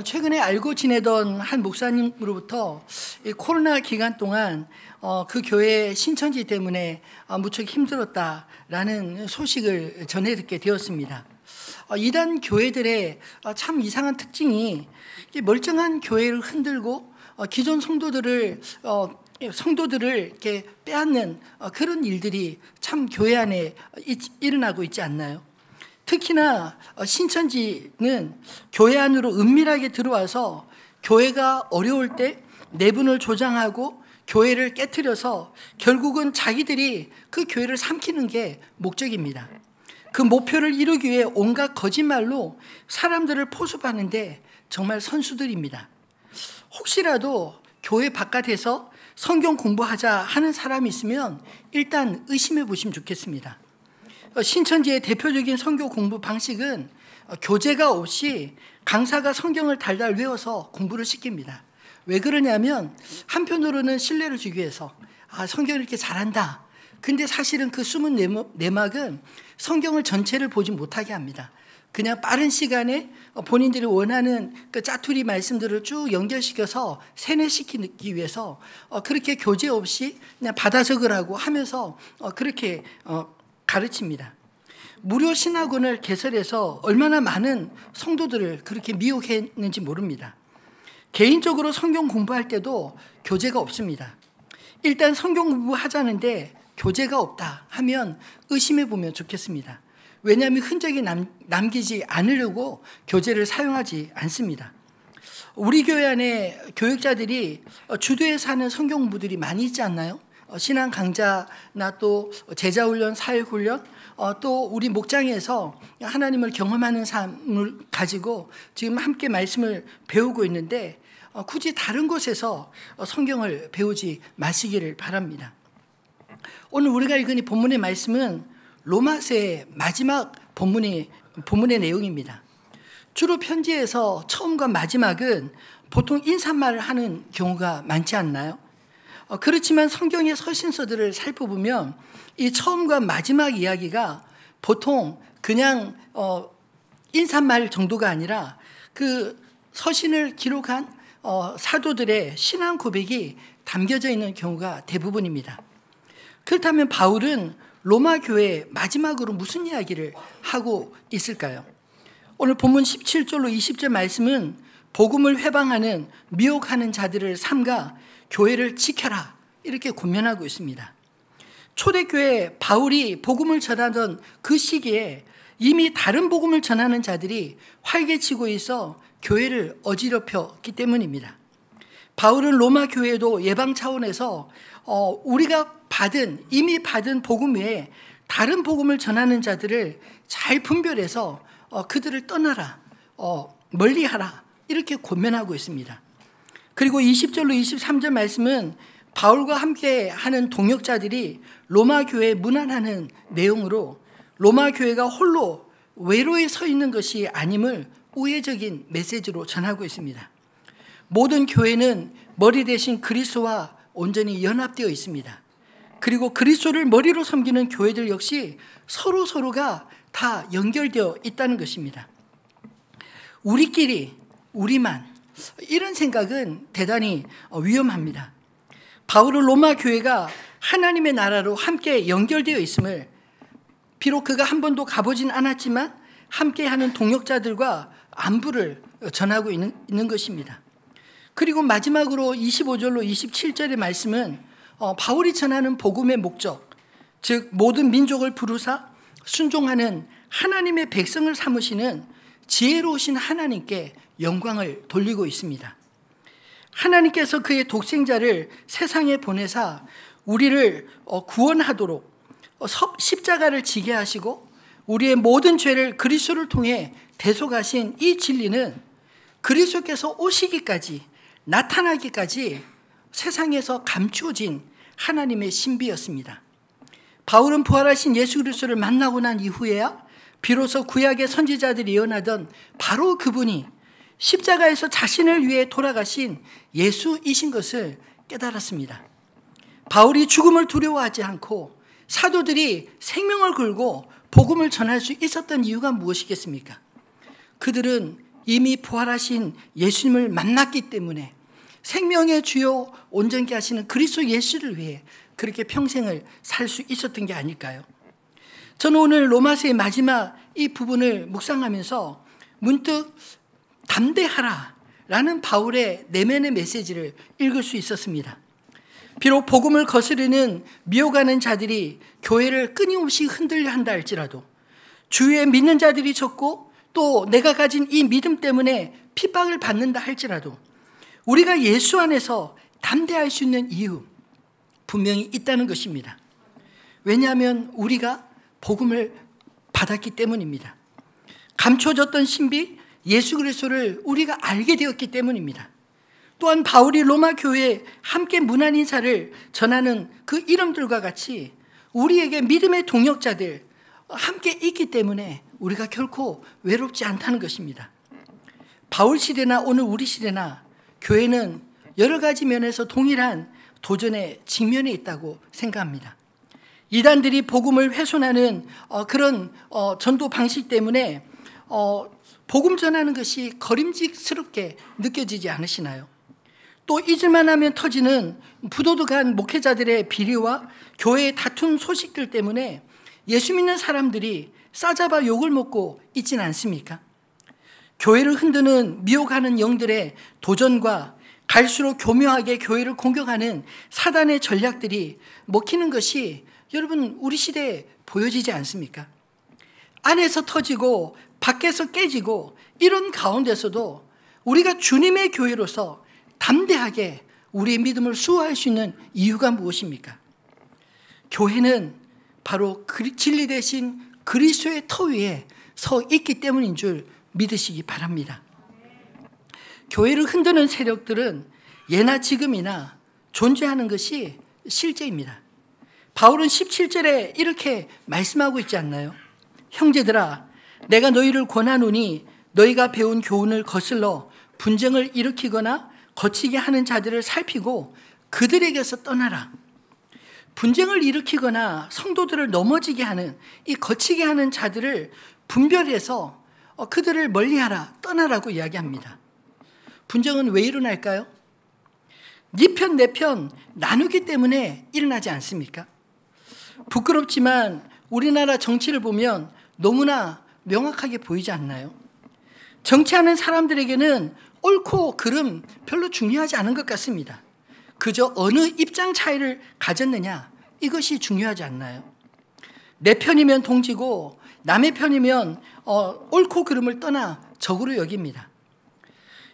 최근에 알고 지내던 한 목사님으로부터 이 코로나 기간 동안 그 교회 신천지 때문에 무척 힘들었다라는 소식을 전해 듣게 되었습니다. 이단 교회들의 참 이상한 특징이 멀쩡한 교회를 흔들고 기존 성도들을 이렇게 빼앗는 그런 일들이 참 교회 안에 일어나고 있지 않나요? 특히나 신천지는 교회 안으로 은밀하게 들어와서 교회가 어려울 때 내분을 조장하고 교회를 깨트려서 결국은 자기들이 그 교회를 삼키는 게 목적입니다. 그 목표를 이루기 위해 온갖 거짓말로 사람들을 포섭하는데 정말 선수들입니다. 혹시라도 교회 바깥에서 성경 공부하자 하는 사람이 있으면 일단 의심해 보시면 좋겠습니다. 신천지의 대표적인 성경 공부 방식은 교재가 없이 강사가 성경을 달달 외워서 공부를 시킵니다. 왜 그러냐면 한편으로는 신뢰를 주기 위해서 성경을 이렇게 잘한다. 근데 사실은 그 숨은 내막은 성경을 전체를 보지 못하게 합니다. 그냥 빠른 시간에 본인들이 원하는 그 짜투리 말씀들을 쭉 연결시켜서 세뇌시키기 위해서 그렇게 교재 없이 그냥 받아 적으라고 하면서 그렇게 가르칩니다. 무료 신학원을 개설해서 얼마나 많은 성도들을 그렇게 미혹했는지 모릅니다. 개인적으로 성경 공부할 때도 교재가 없습니다. 일단 성경 공부하자는데 교재가 없다 하면 의심해 보면 좋겠습니다. 왜냐하면 흔적이 남기지 않으려고 교재를 사용하지 않습니다. 우리 교회 안에 교육자들이 주도해서 하는 성경 공부들이 많이 있지 않나요? 신앙 강좌나 또 제자훈련, 사역훈련, 또 우리 목장에서 하나님을 경험하는 삶을 가지고 지금 함께 말씀을 배우고 있는데 굳이 다른 곳에서 성경을 배우지 마시기를 바랍니다. 오늘 우리가 읽은 이 본문의 말씀은 로마서의 마지막 본문의 내용입니다. 주로 편지에서 처음과 마지막은 보통 인사말을 하는 경우가 많지 않나요? 그렇지만 성경의 서신서들을 살펴보면 이 처음과 마지막 이야기가 보통 그냥 인사말 정도가 아니라 그 서신을 기록한 사도들의 신앙 고백이 담겨져 있는 경우가 대부분입니다. 그렇다면 바울은 로마 교회 마지막으로 무슨 이야기를 하고 있을까요? 오늘 본문 17절로 20절 말씀은 복음을 회방하는 미혹하는 자들을 삼가 교회를 지켜라 이렇게 권면하고 있습니다. 초대교회 바울이 복음을 전하던 그 시기에 이미 다른 복음을 전하는 자들이 활개치고 있어 교회를 어지럽혔기 때문입니다. 바울은 로마 교회도 예방 차원에서 우리가 이미 받은 복음 외에 다른 복음을 전하는 자들을 잘 분별해서 그들을 떠나라, 멀리하라 이렇게 권면하고 있습니다. 그리고 20절로 23절 말씀은 바울과 함께 하는 동역자들이 로마 교회에 문안하는 내용으로 로마 교회가 홀로 외로이 서 있는 것이 아님을 우회적인 메시지로 전하고 있습니다. 모든 교회는 머리 대신 그리스도와 온전히 연합되어 있습니다. 그리고 그리스도를 머리로 섬기는 교회들 역시 서로가 다 연결되어 있다는 것입니다. 우리끼리, 우리만 이런 생각은 대단히 위험합니다. 바울은 로마 교회가 하나님의 나라로 함께 연결되어 있음을 비록 그가 한 번도 가보진 않았지만 함께하는 동역자들과 안부를 전하고 있는 것입니다. 그리고 마지막으로 25절로 27절의 말씀은 바울이 전하는 복음의 목적, 즉 모든 민족을 부르사 순종하는 하나님의 백성을 삼으시는 지혜로우신 하나님께 영광을 돌리고 있습니다. 하나님께서 그의 독생자를 세상에 보내사 우리를 구원하도록 십자가를 지게 하시고 우리의 모든 죄를 그리스도를 통해 대속하신 이 진리는 그리스도께서 오시기까지 나타나기까지 세상에서 감추어진 하나님의 신비였습니다. 바울은 부활하신 예수 그리스도를 만나고 난 이후에야 비로소 구약의 선지자들이 예언하던 바로 그분이 십자가에서 자신을 위해 돌아가신 예수이신 것을 깨달았습니다. 바울이 죽음을 두려워하지 않고 사도들이 생명을 걸고 복음을 전할 수 있었던 이유가 무엇이겠습니까? 그들은 이미 부활하신 예수님을 만났기 때문에 생명의 주요 온전케 하시는 그리스도 예수를 위해 그렇게 평생을 살 수 있었던 게 아닐까요? 저는 오늘 로마서의 마지막 이 부분을 묵상하면서 문득 담대하라 라는 바울의 내면의 메시지를 읽을 수 있었습니다. 비록 복음을 거스르는 미혹하는 자들이 교회를 끊임없이 흔들려 한다 할지라도, 주위에 믿는 자들이 적고 또 내가 가진 이 믿음 때문에 핍박을 받는다 할지라도 우리가 예수 안에서 담대할 수 있는 이유 분명히 있다는 것입니다. 왜냐하면 우리가 복음을 받았기 때문입니다. 감춰졌던 신비 예수 그리스도를 우리가 알게 되었기 때문입니다. 또한 바울이 로마 교회에 함께 문안 인사를 전하는 그 이름들과 같이 우리에게 믿음의 동역자들 함께 있기 때문에 우리가 결코 외롭지 않다는 것입니다. 바울 시대나 오늘 우리 시대나 교회는 여러 가지 면에서 동일한 도전의 직면에 있다고 생각합니다. 이단들이 복음을 훼손하는 그런 전도 방식 때문에 복음 전하는 것이 거림직스럽게 느껴지지 않으시나요? 또 잊을만 하면 터지는 부도덕한 목회자들의 비리와 교회의 다툰 소식들 때문에 예수 믿는 사람들이 싸잡아 욕을 먹고 있지는 않습니까? 교회를 흔드는 미혹하는 영들의 도전과 갈수록 교묘하게 교회를 공격하는 사단의 전략들이 먹히는 것이 여러분 우리 시대에 보여지지 않습니까? 안에서 터지고 밖에서 깨지고 이런 가운데서도 우리가 주님의 교회로서 담대하게 우리의 믿음을 수호할 수 있는 이유가 무엇입니까? 교회는 바로 진리 대신 그리스도의 터 위에 서 있기 때문인 줄 믿으시기 바랍니다. 교회를 흔드는 세력들은 예나 지금이나 존재하는 것이 실제입니다. 바울은 17절에 이렇게 말씀하고 있지 않나요? 형제들아, 내가 너희를 권하노니 너희가 배운 교훈을 거슬러 분쟁을 일으키거나 거치게 하는 자들을 살피고 그들에게서 떠나라. 분쟁을 일으키거나 성도들을 넘어지게 하는 이 거치게 하는 자들을 분별해서 그들을 멀리하라, 떠나라고 이야기합니다. 분쟁은 왜 일어날까요? 네 편, 내 편 나누기 때문에 일어나지 않습니까? 부끄럽지만 우리나라 정치를 보면 너무나 명확하게 보이지 않나요? 정치하는 사람들에게는 옳고 그름 별로 중요하지 않은 것 같습니다. 그저 어느 입장 차이를 가졌느냐, 이것이 중요하지 않나요? 내 편이면 동지고 남의 편이면 옳고 그름을 떠나 적으로 여깁니다.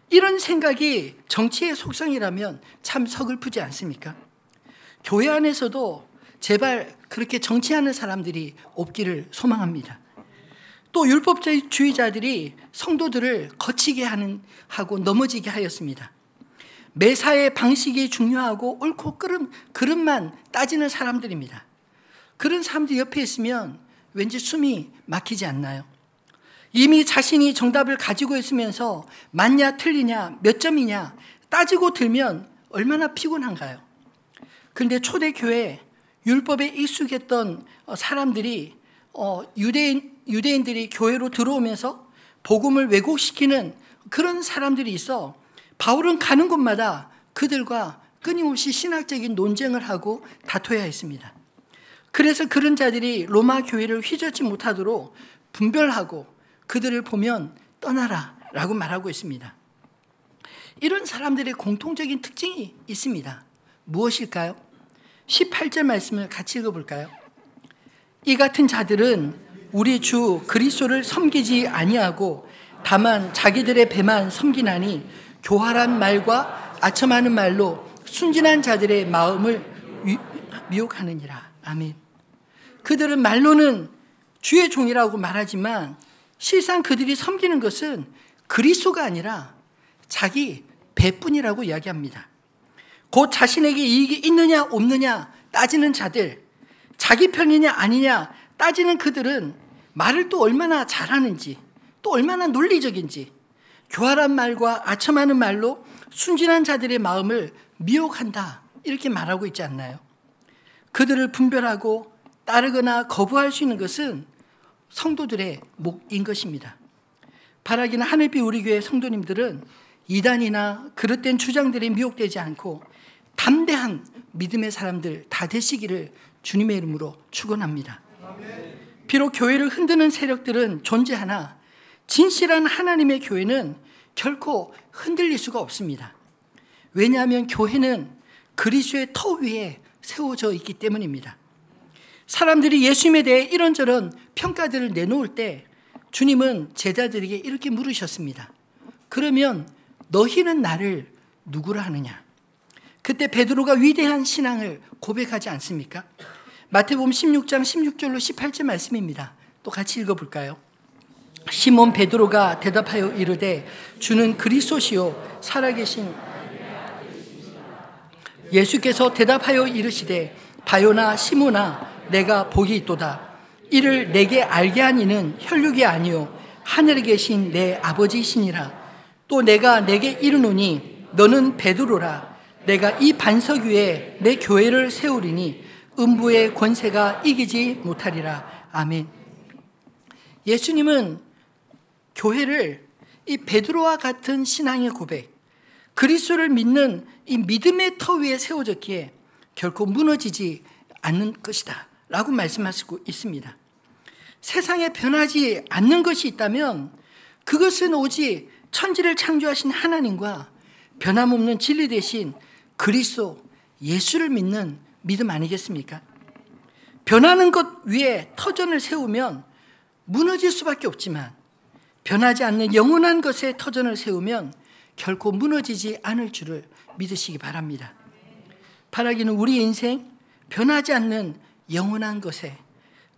이런 생각이 정치의 속성이라면 참 서글프지 않습니까? 교회 안에서도 제발 그렇게 정치하는 사람들이 없기를 소망합니다. 또 율법주의자들이 성도들을 거치게 하고 넘어지게 하였습니다. 매사의 방식이 중요하고 옳고 그름만 따지는 사람들입니다. 그런 사람들 옆에 있으면 왠지 숨이 막히지 않나요? 이미 자신이 정답을 가지고 있으면서 맞냐 틀리냐 몇 점이냐 따지고 들면 얼마나 피곤한가요? 그런데 초대교회 율법에 익숙했던 사람들이 유대인들이 교회로 들어오면서 복음을 왜곡시키는 그런 사람들이 있어 바울은 가는 곳마다 그들과 끊임없이 신학적인 논쟁을 하고 다퉈야 했습니다. 그래서 그런 자들이 로마 교회를 휘젓지 못하도록 분별하고 그들을 보면 떠나라 라고 말하고 있습니다. 이런 사람들의 공통적인 특징이 있습니다. 무엇일까요? 18절 말씀을 같이 읽어볼까요? 이 같은 자들은 우리 주 그리스도를 섬기지 아니하고 다만 자기들의 배만 섬기나니 교활한 말과 아첨하는 말로 순진한 자들의 마음을 미혹하느니라. 아멘. 그들은 말로는 주의 종이라고 말하지만 실상 그들이 섬기는 것은 그리스도가 아니라 자기 배뿐이라고 이야기합니다. 곧 자신에게 이익이 있느냐 없느냐 따지는 자들, 자기 편이냐 아니냐 따지는 그들은 말을 또 얼마나 잘하는지, 또 얼마나 논리적인지 교활한 말과 아첨하는 말로 순진한 자들의 마음을 미혹한다, 이렇게 말하고 있지 않나요? 그들을 분별하고 따르거나 거부할 수 있는 것은 성도들의 몫인 것입니다. 바라기는 하늘빛 우리 교회 성도님들은 이단이나 그릇된 주장들에 미혹되지 않고 담대한 믿음의 사람들 다 되시기를 주님의 이름으로 축원합니다. 비록 교회를 흔드는 세력들은 존재하나 진실한 하나님의 교회는 결코 흔들릴 수가 없습니다. 왜냐하면 교회는 그리스도의 터 위에 세워져 있기 때문입니다. 사람들이 예수님에 대해 이런저런 평가들을 내놓을 때 주님은 제자들에게 이렇게 물으셨습니다. 그러면 너희는 나를 누구라 하느냐? 그때 베드로가 위대한 신앙을 고백하지 않습니까? 마태복음 16장 16절로 18절 말씀입니다. 또 같이 읽어볼까요? 시몬 베드로가 대답하여 이르되 주는 그리스도시요 살아계신 예수께서 대답하여 이르시되 바요나 시몬아 내가 복이 있도다. 이를 내게 알게 한 이는 혈육이 아니요 하늘에 계신 내 아버지이시니라. 또 내가 내게 이르노니 너는 베드로라. 내가 이 반석 위에 내 교회를 세우리니 음부의 권세가 이기지 못하리라. 아멘. 예수님은 교회를 이 베드로와 같은 신앙의 고백, 그리스도를 믿는 이 믿음의 터 위에 세워졌기에 결코 무너지지 않는 것이다 라고 말씀하시고 있습니다. 세상에 변하지 않는 것이 있다면 그것은 오직 천지를 창조하신 하나님과 변함없는 진리 대신 그리스도 예수를 믿는 믿음 아니겠습니까? 변하는 것 위에 터전을 세우면 무너질 수밖에 없지만 변하지 않는 영원한 것에 터전을 세우면 결코 무너지지 않을 줄을 믿으시기 바랍니다. 바라기는 우리 인생 변하지 않는 영원한 것에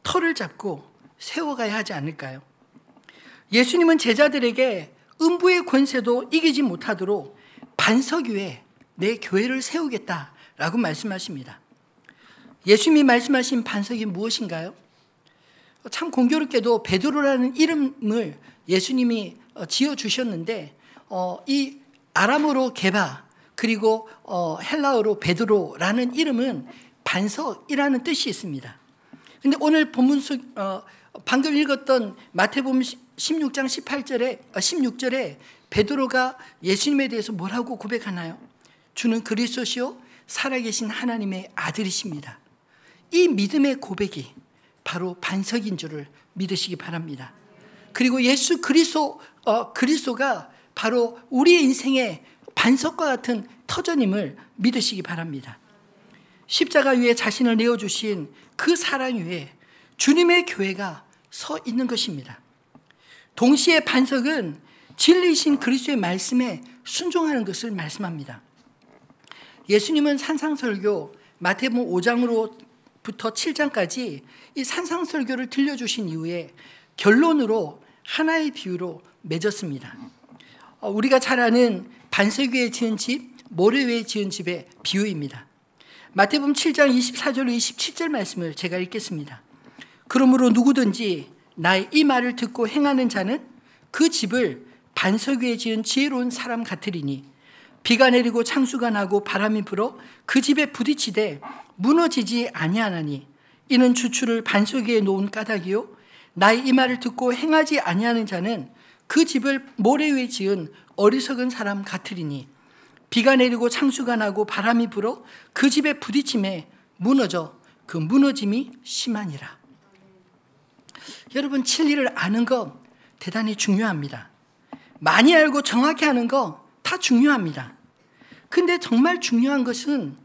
터를 잡고 세워가야 하지 않을까요? 예수님은 제자들에게 음부의 권세도 이기지 못하도록 반석 위에 내 교회를 세우겠다라고 말씀하십니다. 예수님이 말씀하신 반석이 무엇인가요? 참 공교롭게도 베드로라는 이름을 예수님이 지어주셨는데 이 아람어로 게바 그리고 헬라어로 베드로라는 이름은 반석이라는 뜻이 있습니다. 그런데 오늘 본문 속 방금 읽었던 마태복음 16장 16절에 베드로가 예수님에 대해서 뭐라고 고백하나요? 주는 그리스도시요 살아계신 하나님의 아들이십니다. 이 믿음의 고백이 바로 반석인 줄을 믿으시기 바랍니다. 그리고 예수 그리스도가 바로 우리의 인생의 반석과 같은 터전임을 믿으시기 바랍니다. 십자가 위에 자신을 내어주신 그 사랑 위에 주님의 교회가 서 있는 것입니다. 동시에 반석은 진리이신 그리스도의 말씀에 순종하는 것을 말씀합니다. 예수님은 산상설교 마태복음 5장으로부터 7장까지 이 산상설교를 들려주신 이후에 결론으로 하나의 비유로 맺었습니다. 우리가 잘 아는 반석 위에 지은 집, 모래 위에 지은 집의 비유입니다. 마태복음 7장 24절로 27절 말씀을 제가 읽겠습니다. 그러므로 누구든지 나의 이 말을 듣고 행하는 자는 그 집을 반석 위에 지은 지혜로운 사람 같으리니 비가 내리고 창수가 나고 바람이 불어 그 집에 부딪히되 무너지지 아니하나니 이는 주추를 반석 위에 놓은 까닭이요 나의 이 말을 듣고 행하지 아니하는 자는 그 집을 모래 위에 지은 어리석은 사람 같으리니 비가 내리고 창수가 나고 바람이 불어 그 집에 부딪힘에 무너져 그 무너짐이 심하니라. 여러분, 진리를 아는 거 대단히 중요합니다. 많이 알고 정확히 아는 거 다 중요합니다. 근데 정말 중요한 것은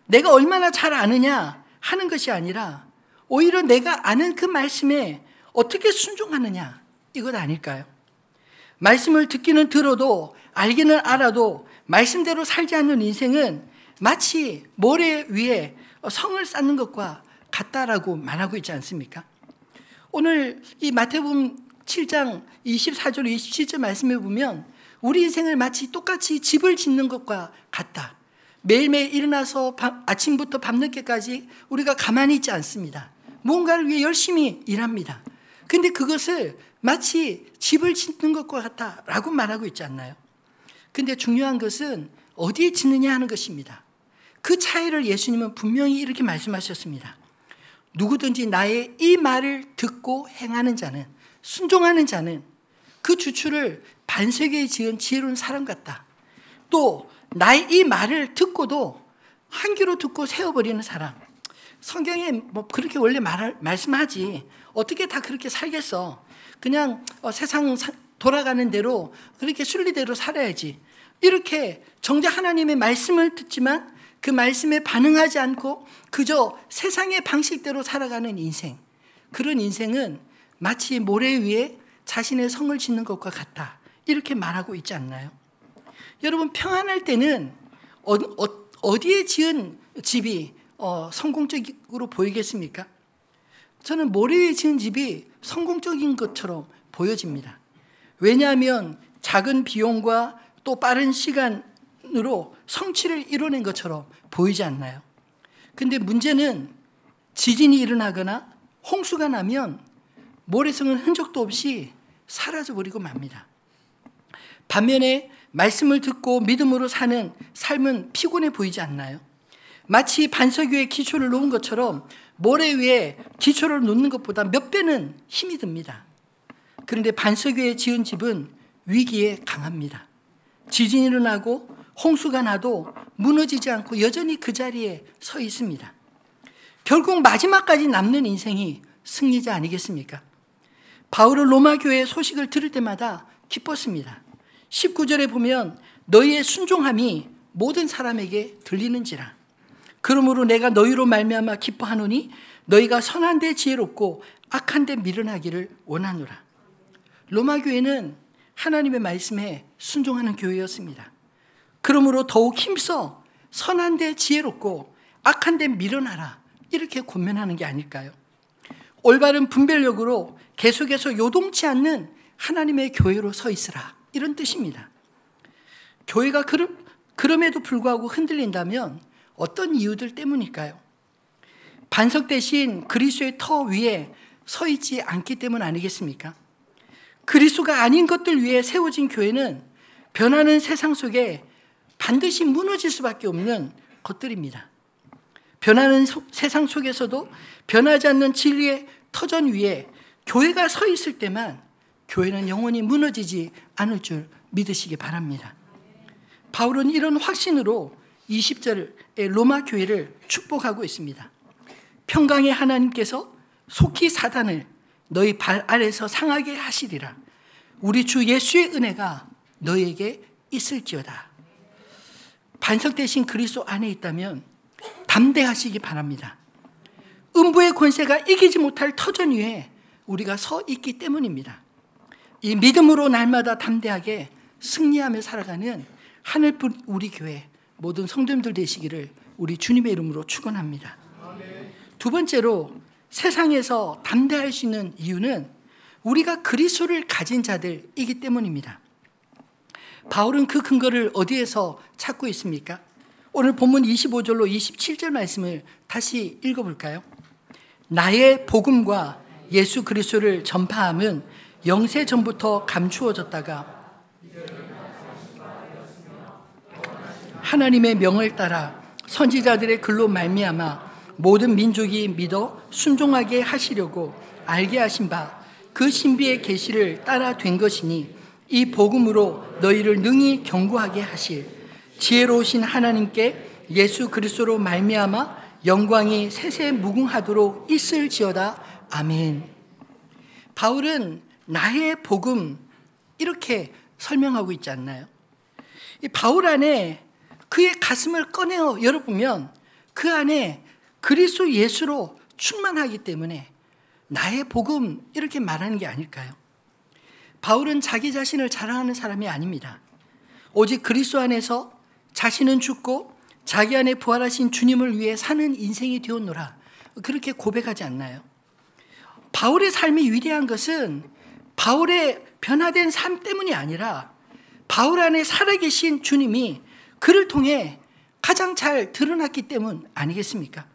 내가 얼마나 잘 아느냐 하는 것이 아니라 오히려 내가 아는 그 말씀에 어떻게 순종하느냐 이것 아닐까요? 말씀을 듣기는 들어도 알기는 알아도 말씀대로 살지 않는 인생은 마치 모래 위에 성을 쌓는 것과 같다라고 말하고 있지 않습니까? 오늘 이 마태복음 7장 24절 27절 말씀에 보면 우리 인생을 마치 똑같이 집을 짓는 것과 같다. 매일매일 일어나서 아침부터 밤늦게까지 우리가 가만히 있지 않습니다. 무언가를 위해 열심히 일합니다. 근데 그것을 마치 집을 짓는 것과 같다라고 말하고 있지 않나요? 근데 중요한 것은 어디에 짓느냐 하는 것입니다. 그 차이를 예수님은 분명히 이렇게 말씀하셨습니다. 누구든지 나의 이 말을 듣고 행하는 자는, 순종하는 자는 그 주추를 반세교에 지은 지혜로운 사람 같다. 또 나의 이 말을 듣고도 한 귀로 듣고 세워버리는 사람. 성경에 뭐 그렇게 원래 말씀하지. 어떻게 다 그렇게 살겠어. 그냥 세상 돌아가는 대로 그렇게 순리대로 살아야지. 이렇게 정작 하나님의 말씀을 듣지만 그 말씀에 반응하지 않고 그저 세상의 방식대로 살아가는 인생. 그런 인생은 마치 모래 위에 자신의 성을 짓는 것과 같다. 이렇게 말하고 있지 않나요? 여러분, 평안할 때는 어디에 지은 집이 성공적으로 보이겠습니까? 저는 모래 위에 지은 집이 성공적인 것처럼 보여집니다. 왜냐하면 작은 비용과 또 빠른 시간으로 성취를 이뤄낸 것처럼 보이지 않나요? 근데 문제는 지진이 일어나거나 홍수가 나면 모래성은 흔적도 없이 사라져버리고 맙니다. 반면에 말씀을 듣고 믿음으로 사는 삶은 피곤해 보이지 않나요? 마치 반석 위에 기초를 놓은 것처럼 모래 위에 기초를 놓는 것보다 몇 배는 힘이 듭니다. 그런데 반석 위에 지은 집은 위기에 강합니다. 지진이 일어나고 홍수가 나도 무너지지 않고 여전히 그 자리에 서 있습니다. 결국 마지막까지 남는 인생이 승리자 아니겠습니까? 바울은 로마 교회의 소식을 들을 때마다 기뻤습니다. 19절에 보면 너희의 순종함이 모든 사람에게 들리는지라. 그러므로 내가 너희로 말미암아 기뻐하노니 너희가 선한 데 지혜롭고 악한 데 미련하기를 원하노라. 로마 교회는 하나님의 말씀에 순종하는 교회였습니다. 그러므로 더욱 힘써 선한 데 지혜롭고 악한 데 미련하라. 이렇게 권면하는 게 아닐까요? 올바른 분별력으로 계속해서 요동치 않는 하나님의 교회로 서 있으라. 이런 뜻입니다. 교회가 그럼에도 불구하고 흔들린다면 어떤 이유들 때문일까요? 반석 대신 그리스도의 터 위에 서 있지 않기 때문 아니겠습니까? 그리스도가 아닌 것들 위에 세워진 교회는 변하는 세상 속에 반드시 무너질 수밖에 없는 것들입니다. 변하는 세상 속에서도 변하지 않는 진리의 터전 위에 교회가 서 있을 때만 교회는 영원히 무너지지 않을 줄 믿으시기 바랍니다. 바울은 이런 확신으로 20절의 로마 교회를 축복하고 있습니다. 평강의 하나님께서 속히 사단을 너희 발 아래서 상하게 하시리라. 우리 주 예수의 은혜가 너희에게 있을지어다. 반석 대신 그리스도 안에 있다면 담대하시기 바랍니다. 음부의 권세가 이기지 못할 터전 위에 우리가 서 있기 때문입니다. 이 믿음으로 날마다 담대하게 승리하며 살아가는 하늘빛 우리 교회 모든 성도님들 되시기를 우리 주님의 이름으로 축원합니다. 두 번째로 세상에서 담대할 수 있는 이유는 우리가 그리스도를 가진 자들이기 때문입니다. 바울은 그 근거를 어디에서 찾고 있습니까? 오늘 본문 25절로 27절 말씀을 다시 읽어볼까요? 나의 복음과 예수 그리스도를 전파함은 영세 전부터 감추어졌다가 하나님의 명을 따라 선지자들의 글로 말미암아 모든 민족이 믿어 순종하게 하시려고 알게 하신 바 그 신비의 계시를 따라 된 것이니 이 복음으로 너희를 능히 견고하게 하실 지혜로우신 하나님께 예수 그리스도로 말미암아 영광이 세세 무궁하도록 있을지어다. 아멘. 바울은 나의 복음 이렇게 설명하고 있지 않나요? 이 바울 안에 그의 가슴을 꺼내어 열어보면 그 안에 그리스도 예수로 충만하기 때문에 나의 복음 이렇게 말하는 게 아닐까요? 바울은 자기 자신을 자랑하는 사람이 아닙니다. 오직 그리스도 안에서 자신은 죽고 자기 안에 부활하신 주님을 위해 사는 인생이 되었노라. 그렇게 고백하지 않나요? 바울의 삶이 위대한 것은 바울의 변화된 삶 때문이 아니라 바울 안에 살아계신 주님이 그를 통해 가장 잘 드러났기 때문 아니겠습니까?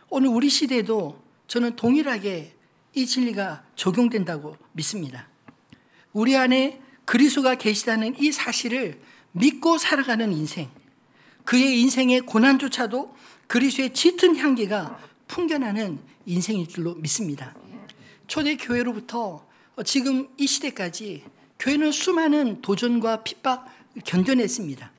오늘 우리 시대에도 저는 동일하게 이 진리가 적용된다고 믿습니다. 우리 안에 그리스도가 계시다는 이 사실을 믿고 살아가는 인생, 그의 인생의 고난조차도 그리스도의 짙은 향기가 풍겨나는 인생일 줄로 믿습니다. 초대교회로부터 지금 이 시대까지 교회는 수많은 도전과 핍박을 견뎌냈습니다.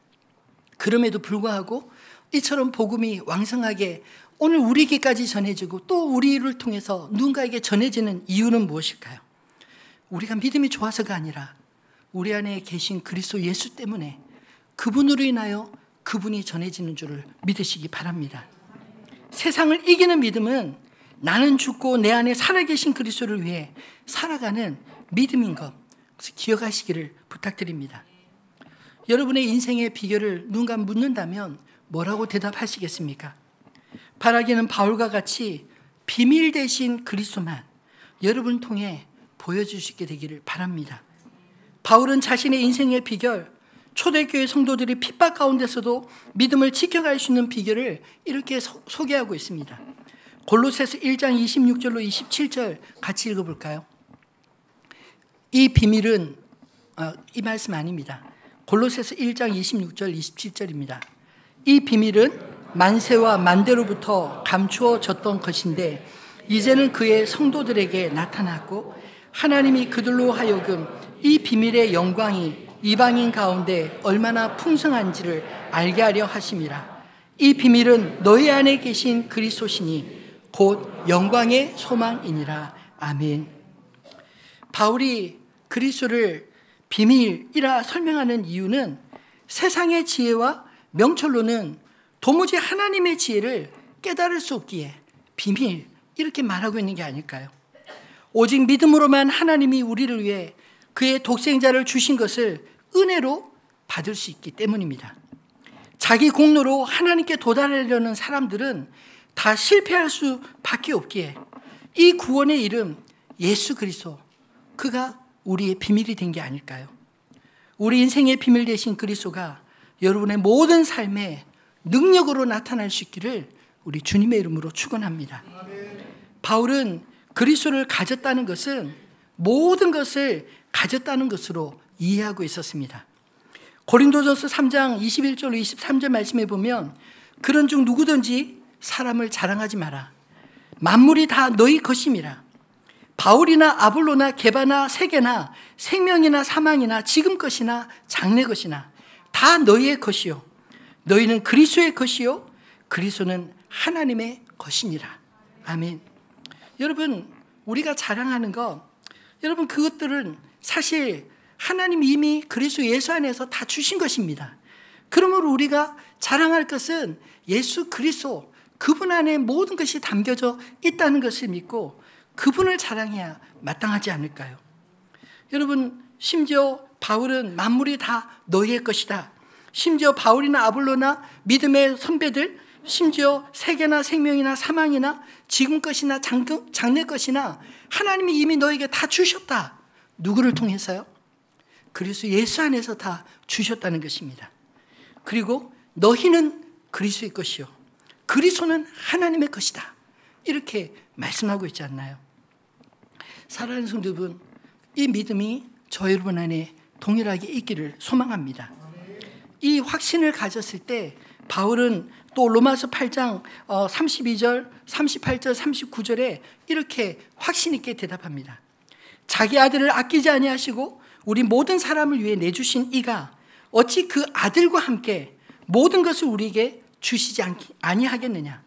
그럼에도 불구하고 이처럼 복음이 왕성하게 오늘 우리에게까지 전해지고 또 우리를 통해서 누군가에게 전해지는 이유는 무엇일까요? 우리가 믿음이 좋아서가 아니라 우리 안에 계신 그리스도 예수 때문에 그분으로 인하여 그분이 전해지는 줄을 믿으시기 바랍니다. 세상을 이기는 믿음은 나는 죽고 내 안에 살아계신 그리스도를 위해 살아가는 믿음인 것, 기억하시기를 부탁드립니다. 여러분의 인생의 비결을 누군가 묻는다면 뭐라고 대답하시겠습니까? 바라기는 바울과 같이 비밀 대신 그리스도만 여러분 통해 보여주시게 되기를 바랍니다. 바울은 자신의 인생의 비결, 초대교회 성도들이 핍박 가운데서도 믿음을 지켜갈 수 있는 비결을 이렇게 소개하고 있습니다. 골로새서 1장 26절로 27절 같이 읽어볼까요? 이 비밀은 이 말씀 아닙니다. 골로새서 1장 26절 27절입니다. 이 비밀은 만세와 만대로부터 감추어졌던 것인데 이제는 그의 성도들에게 나타났고 하나님이 그들로 하여금 이 비밀의 영광이 이방인 가운데 얼마나 풍성한지를 알게 하려 하심이라. 이 비밀은 너희 안에 계신 그리스도시니 곧 영광의 소망이니라. 아멘. 바울이 그리스도를 비밀이라 설명하는 이유는 세상의 지혜와 명철로는 도무지 하나님의 지혜를 깨달을 수 없기에 비밀 이렇게 말하고 있는 게 아닐까요? 오직 믿음으로만 하나님이 우리를 위해 그의 독생자를 주신 것을 은혜로 받을 수 있기 때문입니다. 자기 공로로 하나님께 도달하려는 사람들은 다 실패할 수밖에 없기에 이 구원의 이름 예수 그리스도, 그가 우리의 비밀이 된 게 아닐까요? 우리 인생의 비밀 되신 그리스도가 여러분의 모든 삶에 능력으로 나타날 수 있기를 우리 주님의 이름으로 축원합니다. 바울은 그리스도를 가졌다는 것은 모든 것을 가졌다는 것으로 이해하고 있었습니다. 고린도전서 3장 21절로 23절 말씀에 보면 그런즉 누구든지 사람을 자랑하지 마라. 만물이 다 너희 것임이라. 바울이나 아볼로나 게바나 세계나 생명이나 사망이나 지금 것이나 장래 것이나 다 너희의 것이요 너희는 그리스도의 것이요 그리스도는 하나님의 것이니라. 아멘. 여러분, 우리가 자랑하는 것, 여러분 그것들은 사실 하나님 이미 그리스도 예수 안에서 다 주신 것입니다. 그러므로 우리가 자랑할 것은 예수 그리스도, 그분 안에 모든 것이 담겨져 있다는 것을 믿고 그분을 자랑해야 마땅하지 않을까요? 여러분, 심지어 바울은 만물이 다 너희의 것이다. 심지어 바울이나 아볼로나 믿음의 선배들, 심지어 세계나 생명이나 사망이나 지금 것이나 장래 것이나 하나님이 이미 너에게 다 주셨다. 누구를 통해서요? 그리스도 예수 안에서 다 주셨다는 것입니다. 그리고 너희는 그리스도의 것이요 그리스도는 하나님의 것이다. 이렇게 말씀하고 있지 않나요? 사랑하는 성도분, 이 믿음이 저 여러분 안에 동일하게 있기를 소망합니다. 이 확신을 가졌을 때 바울은 또 로마서 8장 32절, 38절, 39절에 이렇게 확신 있게 대답합니다. 자기 아들을 아끼지 아니하시고 우리 모든 사람을 위해 내주신 이가 어찌 그 아들과 함께 모든 것을 우리에게 주시지 아니하겠느냐.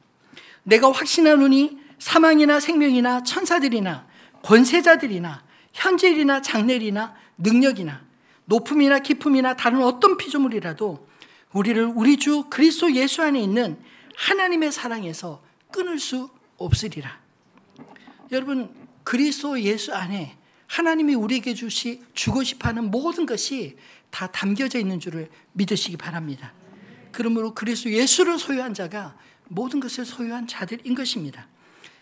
내가 확신하노니 사망이나 생명이나 천사들이나 권세자들이나 현재일이나 장래일이나 능력이나 높음이나 깊음이나 다른 어떤 피조물이라도 우리를 우리 주 그리스도 예수 안에 있는 하나님의 사랑에서 끊을 수 없으리라. 여러분, 그리스도 예수 안에 하나님이 우리에게 주고 싶어하는 모든 것이 다 담겨져 있는 줄을 믿으시기 바랍니다. 그러므로 그리스도 예수를 소유한 자가 모든 것을 소유한 자들인 것입니다.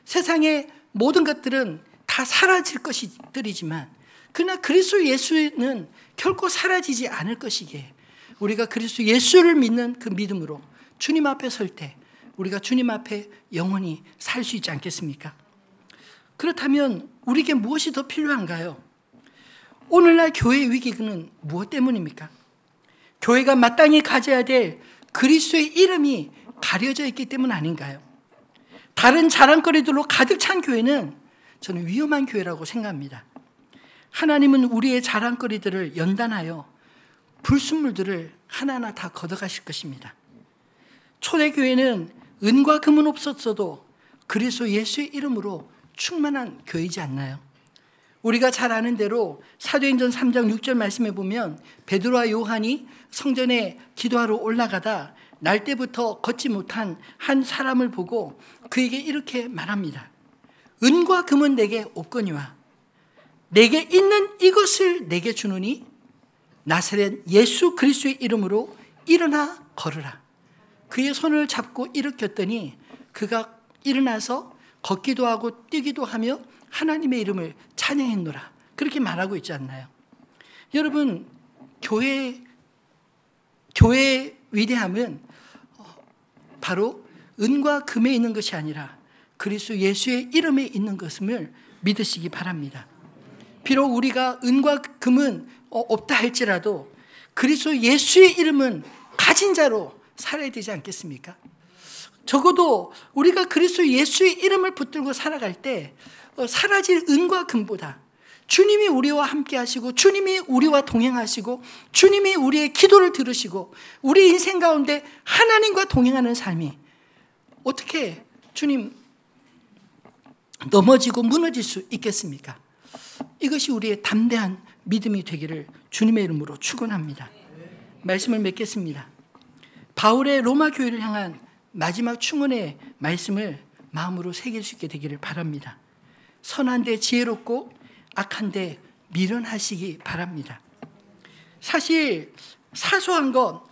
세상의 모든 것들은 다 사라질 것들이지만 그러나 그리스도 예수는 결코 사라지지 않을 것이기에 우리가 그리스도 예수를 믿는 그 믿음으로 주님 앞에 설 때 우리가 주님 앞에 영원히 살 수 있지 않겠습니까? 그렇다면 우리에게 무엇이 더 필요한가요? 오늘날 교회의 위기는 무엇 때문입니까? 교회가 마땅히 가져야 될 그리스도의 이름이 가려져 있기 때문 아닌가요? 다른 자랑거리들로 가득 찬 교회는 저는 위험한 교회라고 생각합니다. 하나님은 우리의 자랑거리들을 연단하여 불순물들을 하나하나 다 걷어가실 것입니다. 초대교회는 은과 금은 없었어도 그리스도 예수의 이름으로 충만한 교회이지 않나요? 우리가 잘 아는 대로 사도행전 3장 6절 말씀에 보면 베드로와 요한이 성전에 기도하러 올라가다 날 때부터 걷지 못한 한 사람을 보고 그에게 이렇게 말합니다. 은과 금은 내게 없거니와 내게 있는 이것을 내게 주노니 나사렛 예수 그리스도의 이름으로 일어나 걸으라. 그의 손을 잡고 일으켰더니 그가 일어나서 걷기도 하고 뛰기도 하며 하나님의 이름을 찬양했노라. 그렇게 말하고 있지 않나요? 여러분, 교회의 위대함은 바로 은과 금에 있는 것이 아니라 그리스도 예수의 이름에 있는 것을 믿으시기 바랍니다. 비록 우리가 은과 금은 없다 할지라도 그리스도 예수의 이름은 가진 자로 살아야 되지 않겠습니까? 적어도 우리가 그리스도 예수의 이름을 붙들고 살아갈 때 사라질 은과 금보다 주님이 우리와 함께 하시고 주님이 우리와 동행하시고 주님이 우리의 기도를 들으시고 우리 인생 가운데 하나님과 동행하는 삶이 어떻게 주님 넘어지고 무너질 수 있겠습니까? 이것이 우리의 담대한 믿음이 되기를 주님의 이름으로 축원합니다. 말씀을 맺겠습니다. 바울의 로마 교회를 향한 마지막 충원의 말씀을 마음으로 새길 수 있게 되기를 바랍니다. 선한데 지혜롭고 악한데 미련하시기 바랍니다. 사실 사소한 것,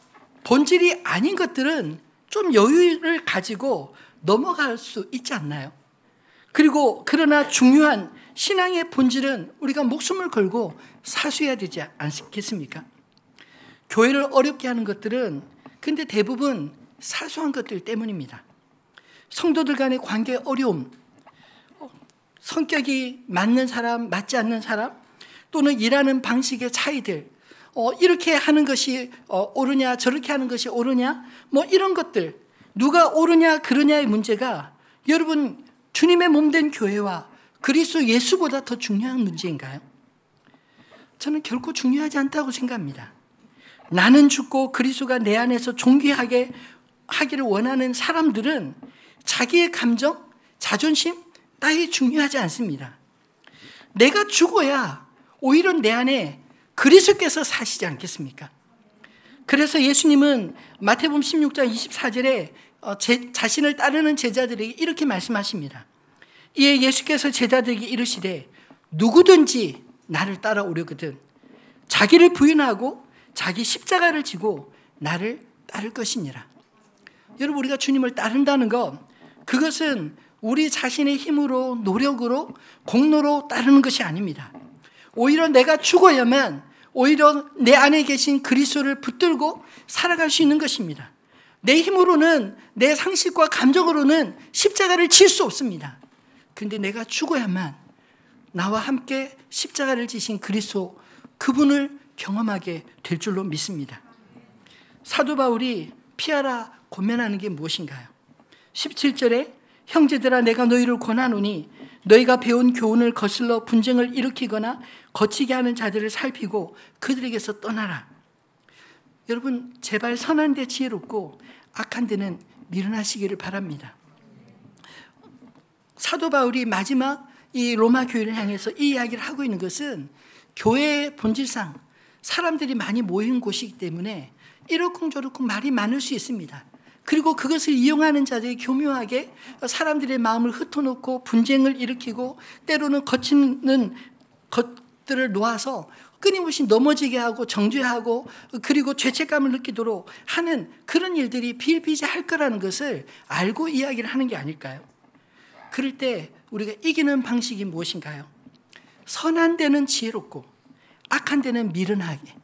본질이 아닌 것들은 좀 여유를 가지고 넘어갈 수 있지 않나요? 그리고 그러나 중요한 신앙의 본질은 우리가 목숨을 걸고 사수해야 되지 않겠습니까? 교회를 어렵게 하는 것들은 근데 대부분 사소한 것들 때문입니다. 성도들 간의 관계 어려움, 성격이 맞는 사람, 맞지 않는 사람, 또는 일하는 방식의 차이들, 이렇게 하는 것이 옳으냐, 저렇게 하는 것이 옳으냐, 뭐 이런 것들, 누가 옳으냐, 그러냐의 문제가 여러분 주님의 몸된 교회와 그리스도 예수보다 더 중요한 문제인가요? 저는 결코 중요하지 않다고 생각합니다. 나는 죽고 그리스도가 내 안에서 존귀하게 하기를 원하는 사람들은 자기의 감정, 자존심 따위 중요하지 않습니다. 내가 죽어야 오히려 내 안에 그리스도께서 사시지 않겠습니까? 그래서 예수님은 마태복음 16장 24절에 자신을 따르는 제자들에게 이렇게 말씀하십니다. 이에 예수께서 제자들에게 이르시되 누구든지 나를 따라오려거든 자기를 부인하고 자기 십자가를 지고 나를 따를 것이니라. 여러분, 우리가 주님을 따른다는 것, 그것은 우리 자신의 힘으로, 노력으로, 공로로 따르는 것이 아닙니다. 오히려 내가 죽어야만 오히려 내 안에 계신 그리스도를 붙들고 살아갈 수 있는 것입니다. 내 힘으로는, 내 상식과 감정으로는 십자가를 질 수 없습니다. 그런데 내가 죽어야만 나와 함께 십자가를 지신 그리스도, 그분을 경험하게 될 줄로 믿습니다. 사도 바울이 피하라 권면하는 게 무엇인가요? 17절에 형제들아 내가 너희를 권하노니 너희가 배운 교훈을 거슬러 분쟁을 일으키거나 거치게 하는 자들을 살피고 그들에게서 떠나라. 여러분, 제발 선한 데 지혜롭고 악한 데는 미련하시기를 바랍니다. 사도 바울이 마지막 이 로마 교회를 향해서 이 이야기를 하고 있는 것은 교회의 본질상 사람들이 많이 모인 곳이기 때문에 이러쿵저러쿵 말이 많을 수 있습니다. 그리고 그것을 이용하는 자들이 교묘하게 사람들의 마음을 흩어놓고 분쟁을 일으키고 때로는 거치는 것들을 놓아서 끊임없이 넘어지게 하고 정죄하고 그리고 죄책감을 느끼도록 하는 그런 일들이 비일비재할 거라는 것을 알고 이야기를 하는 게 아닐까요? 그럴 때 우리가 이기는 방식이 무엇인가요? 선한 데는 지혜롭고 악한 데는 미련하게,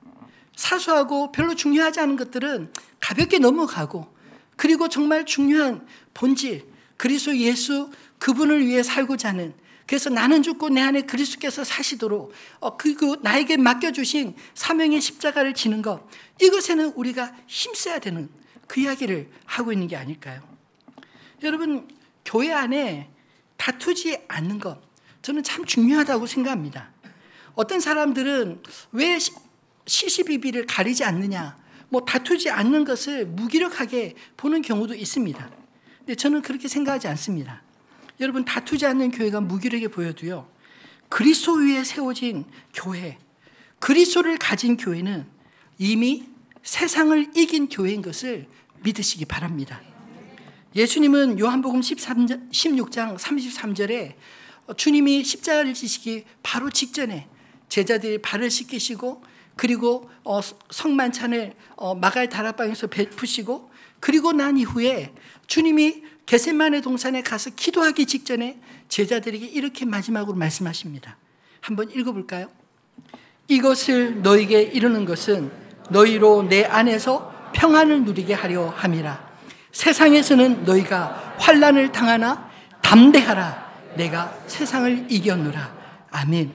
사소하고 별로 중요하지 않은 것들은 가볍게 넘어가고, 그리고 정말 중요한 본질, 그리스도 예수 그분을 위해 살고자 하는, 그래서 나는 죽고 내 안에 그리스도께서 사시도록 그 나에게 맡겨주신 사명의 십자가를 지는 것, 이것에는 우리가 힘써야 되는 그 이야기를 하고 있는 게 아닐까요? 여러분, 교회 안에 다투지 않는 것, 저는 참 중요하다고 생각합니다. 어떤 사람들은 왜 시시비비를 가리지 않느냐, 다투지 않는 것을 무기력하게 보는 경우도 있습니다. 근데 저는 그렇게 생각하지 않습니다. 여러분, 다투지 않는 교회가 무기력해 보여도요, 그리스도 위에 세워진 교회, 그리스도를 가진 교회는 이미 세상을 이긴 교회인 것을 믿으시기 바랍니다. 예수님은 요한복음 16장 33절에 주님이 십자가를 지시기 바로 직전에 제자들이 발을 씻기시고, 그리고 성만찬을 마가의 다락방에서 베푸시고, 그리고 난 이후에 주님이 겟세마네 동산에 가서 기도하기 직전에 제자들에게 이렇게 마지막으로 말씀하십니다. 한번 읽어볼까요? 이것을 너에게 이루는 것은 너희로 내 안에서 평안을 누리게 하려 함이라. 세상에서는 너희가 환난을 당하나 담대하라. 내가 세상을 이겼노라. 아멘.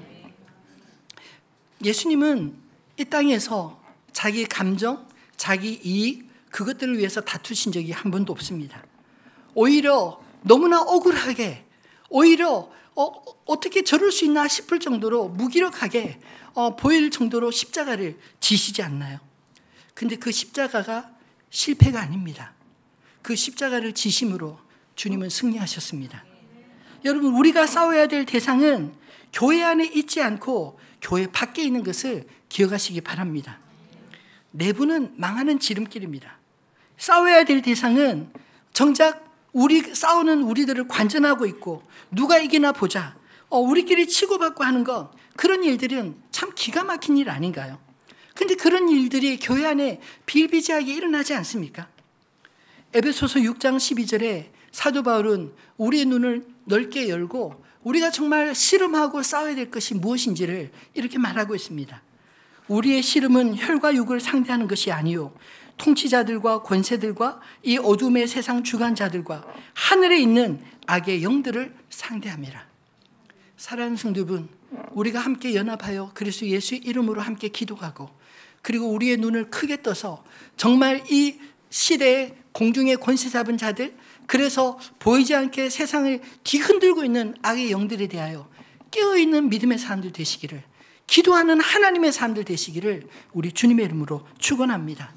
예수님은 이 땅에서 자기 감정, 자기 이익, 그것들을 위해서 다투신 적이 한 번도 없습니다. 오히려 너무나 억울하게, 오히려 어떻게 저럴 수 있나 싶을 정도로 무기력하게 보일 정도로 십자가를 지시지 않나요? 근데 그 십자가가 실패가 아닙니다. 그 십자가를 지심으로 주님은 승리하셨습니다. 여러분, 우리가 싸워야 될 대상은 교회 안에 있지 않고 교회 밖에 있는 것을 기억하시기 바랍니다. 내부는 망하는 지름길입니다. 싸워야 될 대상은 정작 싸우는 우리들을 관전하고 있고, 누가 이기나 보자, 우리끼리 치고받고 하는 것, 그런 일들은 참 기가 막힌 일 아닌가요? 근데 그런 일들이 교회 안에 비일비재하게 일어나지 않습니까? 에베소서 6장 12절에 사도 바울은 우리의 눈을 넓게 열고 우리가 정말 씨름하고 싸워야 될 것이 무엇인지를 이렇게 말하고 있습니다. 우리의 씨름은 혈과 육을 상대하는 것이 아니요 통치자들과 권세들과 이 어둠의 세상 주관자들과 하늘에 있는 악의 영들을 상대함이라. 사랑하는 성도분, 우리가 함께 연합하여 그리스도 예수의 이름으로 함께 기도하고, 그리고 우리의 눈을 크게 떠서 정말 이 시대에 공중의 권세 잡은 자들, 그래서 보이지 않게 세상을 뒤흔들고 있는 악의 영들에 대하여 깨어있는 믿음의 사람들 되시기를, 기도하는 하나님의 사람들 되시기를 우리 주님의 이름으로 축원합니다.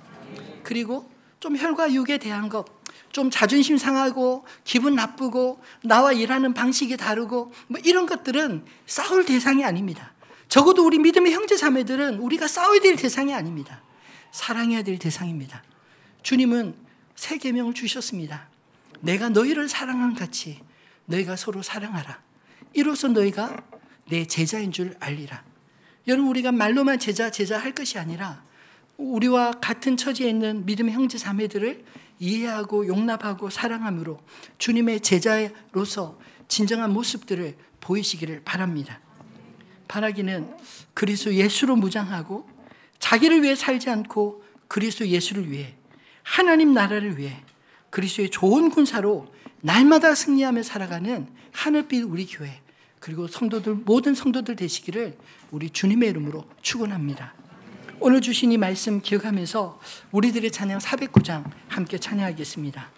그리고 좀 혈과 육에 대한 것, 좀 자존심 상하고 기분 나쁘고 나와 일하는 방식이 다르고 이런 것들은 싸울 대상이 아닙니다. 적어도 우리 믿음의 형제 자매들은 우리가 싸워야 될 대상이 아닙니다. 사랑해야 될 대상입니다. 주님은 새 계명을 주셨습니다. 내가 너희를 사랑한 같이 너희가 서로 사랑하라. 이로써 너희가 내 제자인 줄 알리라. 여러분, 우리가 말로만 제자 할 것이 아니라 우리와 같은 처지에 있는 믿음의 형제 자매들을 이해하고 용납하고 사랑함으로 주님의 제자로서 진정한 모습들을 보이시기를 바랍니다. 바라기는 그리스도 예수로 무장하고 자기를 위해 살지 않고 그리스도 예수를 위해, 하나님 나라를 위해 그리스도의 좋은 군사로 날마다 승리하며 살아가는 하늘빛 우리 교회, 그리고 모든 성도들 되시기를 우리 주님의 이름으로 축원합니다. 오늘 주신 이 말씀 기억하면서 우리들의 찬양 409장 함께 찬양하겠습니다.